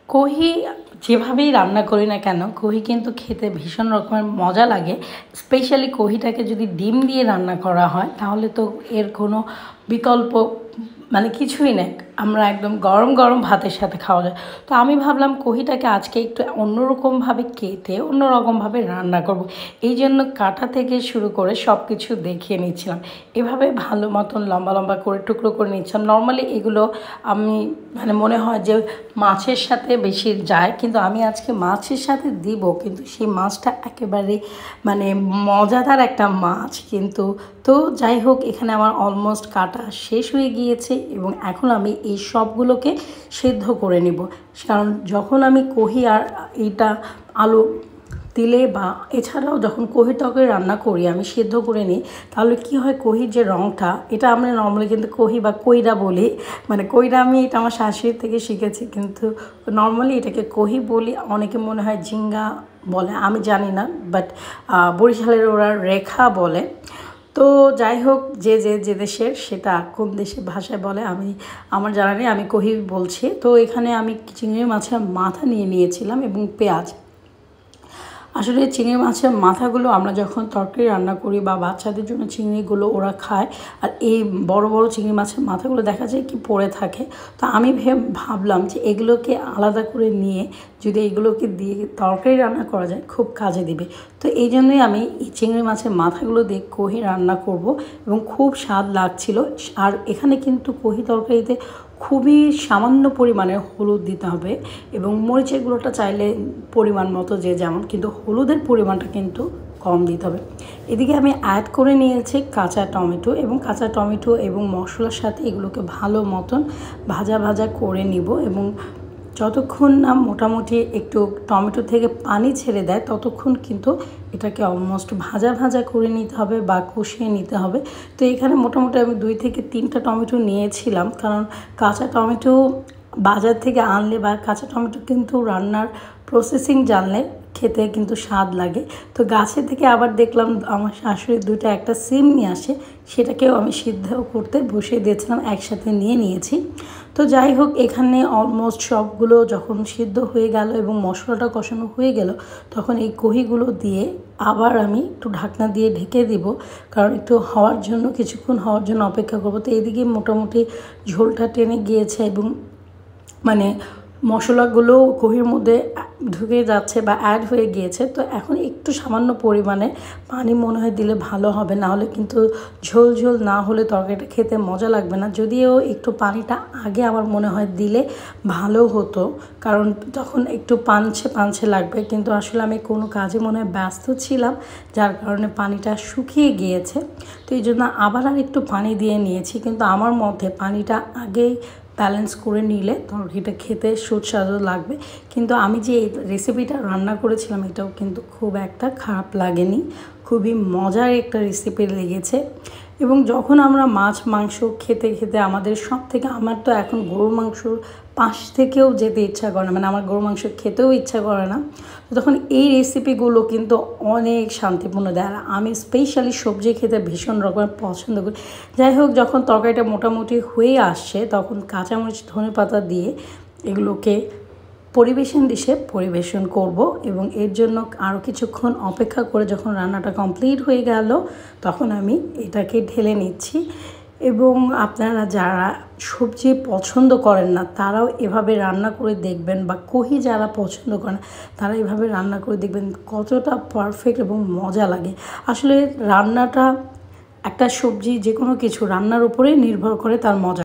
কোহি যেভাবেই রান্না করি না কেন কোহি কিন্তু খেতে ভীষণ রকমের মজা লাগে। স্পেশালি কোহিটাকে যদি ডিম দিয়ে রান্না করা হয় তাহলে তো এর কোনো বিকল্প মানে কিছুই নেই। আমরা একদম গরম গরম ভাতের সাথে খাওয়া যায়। তো আমি ভাবলাম কোহিটাকে আজকে একটু অন্যরকমভাবে কেটে অন্যরকমভাবে রান্না করব। এই জন্য কাটা থেকে শুরু করে সব কিছু দেখিয়ে নিচ্ছিলাম। এভাবে ভালো মতন লম্বা লম্বা করে টুকরো করে নিচ্ছিলাম। নর্মালি এগুলো আমি মানে মনে হয় যে মাছের সাথে বেশি যায়, কিন্তু আমি আজকে মাছের সাথে দিব, কিন্তু সেই মাছটা একেবারে মানে মজাদার একটা মাছ কিন্তু। তো যাই হোক, এখানে আমার অলমোস্ট কাটা শেষ হয়ে গিয়েছে এবং এখন আমি এই সবগুলোকে সেদ্ধ করে নিব। কারণ যখন আমি কোহি আর এইটা আলু দিলে বা এছাড়াও যখন কোহির তরকারি রান্না করি আমি সেদ্ধ করে নিই, তাহলে কি হয় কোহির যে রঙটা, এটা আমরা নর্মালি কিন্তু কোহি বা কইরা বলি, মানে কইরা আমি এটা আমার শাশুড়ির থেকে শিখেছি, কিন্তু নর্মালি এটাকে কোহি বলি। অনেকে মনে হয় ঝিঙ্গা বলে, আমি জানি না, বাট বরিশালের ওরা রেখা বলে। তো যাই হোক, যে দেশের সেটা কোন দেশের ভাষায় বলে আমি আমার জানা নেই, আমি কোহি বলছি। তো এখানে আমি চিংড়ি মাছের মাথা নিয়ে নিয়েছিলাম এবং পেঁয়াজ। আসলে চিংড়ি মাছের মাথাগুলো আমরা যখন তরকারি রান্না করি বা বাচ্চাদের জন্য চিংড়িগুলো ওরা খায়, আর এই বড় বড় চিংড়ি মাছের মাথাগুলো দেখা যায় কি পড়ে থাকে। তো আমি ভাবলাম যে এগুলোকে আলাদা করে নিয়ে যদি এগুলোকে দিয়ে তরকারি রান্না করা যায় খুব কাজে দিবে। তো এই জন্যই আমি এই চিংড়ি মাছের মাথাগুলো দিয়ে কোহি রান্না করব এবং খুব স্বাদ লাগছিল। আর এখানে কিন্তু কোহি তরকারিতে খুবই সামান্য পরিমাণে হলুদ দিতে হবে এবং মরিচের গুঁড়োটা চাইলে পরিমাণ মতো যে যেমন, কিন্তু হলুদের পরিমাণটা কিন্তু কম দিতে হবে। এদিকে আমি অ্যাড করে নিয়েছি কাঁচা টমেটো, এবং কাঁচা টমেটো এবং মশলার সাথে এগুলোকে ভালো মতন ভাজা ভাজা করে নিব। এবং যতক্ষণ না মোটামুটি একটু টমেটো থেকে পানি ছেড়ে দেয় ততক্ষণ কিন্তু এটাকে অলমোস্ট ভাজা ভাজা করে নিতে হবে বা কষিয়ে নিতে হবে। তো এখানে মোটামুটি আমি 2 থেকে 3টা টমেটো নিয়েছিলাম, কারণ কাঁচা টমেটো বাজার থেকে আনলে বা কাঁচা টমেটো কিন্তু রান্নার প্রসেসিং জানলে খেতে কিন্তু স্বাদ লাগে। তো গাছে থেকে আবার দেখলাম আমার শাশুড়ি 2টা একটা সিম নিয়ে আসে, সেটাকেও আমি সিদ্ধ করতে বসিয়ে দিয়েছিলাম, একসাথে নিয়ে নিয়েছি। তো যাই হোক, এখানে অলমোস্ট সবগুলো যখন সিদ্ধ হয়ে গেল এবং মশলাটা কষানো হয়ে গেল, তখন এই কোহিগুলো দিয়ে আবার আমি একটু ঢাকনা দিয়ে ঢেকে দিব, কারণ একটু হওয়ার জন্য কিছুক্ষণ হওয়ার জন্য অপেক্ষা করবো। তো এদিকে মোটামুটি ঝোলটা টেনে গিয়েছে এবং মানে মশলাগুলো কোহির মধ্যে ঢুকে যাচ্ছে বা অ্যাড হয়ে গিয়েছে। তো এখন একটু সামান্য পরিমাণে পানি মনে হয় দিলে ভালো হবে, না হলে কিন্তু ঝোল ঝোল না হলে তরকারিটা খেতে মজা লাগবে না। যদিও একটু পানিটা আগে আমার মনে হয় দিলে ভালো হতো, কারণ তখন একটু পানছে পানছে লাগবে, কিন্তু আসলে আমি কোনো কাজে মনে হয় ব্যস্ত ছিলাম, যার কারণে পানিটা শুকিয়ে গিয়েছে। তো এই জন্য আবার আর একটু পানি দিয়ে নিয়েছি, কিন্তু আমার মধ্যে পানিটা আগেই ব্যালেন্স করে নিলে তরকারিটা খেতে সুস্বাদু লাগবে। কিন্তু আমি যে রেসিপিটা রান্না করেছিলাম এটাও কিন্তু খুব একটা খারাপ লাগেনি, খুবই মজার একটা রেসিপি লেগেছে। এবং যখন আমরা মাছ মাংস খেতে খেতে আমাদের সব থেকে, আমার তো এখন গরুর মাংসর পাশ থেকেও যেতে ইচ্ছা করে না, মানে আমার গরুর মাংস খেতেও ইচ্ছা করে না। তো তখন এই রেসিপিগুলো কিন্তু অনেক শান্তিপূর্ণ দেয়। আর আমি স্পেশালি সবজি খেতে ভীষণ রকমের পছন্দ করি। যাই হোক, যখন তরকারিটা মোটামুটি হয়ে আসছে তখন কাঁচামরিচ ধনেপাতা দিয়ে এগুলোকে পরিবেশন ডিশে পরিবেশন করব। এবং এর জন্য আরও কিছুক্ষণ অপেক্ষা করে যখন রান্নাটা কমপ্লিট হয়ে গেল তখন আমি এটাকে ঢেলে নিচ্ছি। এবং আপনারা যারা সবজি পছন্দ করেন না তারাও এভাবে রান্না করে দেখবেন, বা কোহি যারা পছন্দ করেন তারা এভাবে রান্না করে দেখবেন কতটা পারফেক্ট এবং মজা লাগে। আসলে রান্নাটা একটা সবজি যে কোনো কিছু রান্নার উপরেই নির্ভর করে তার মজা।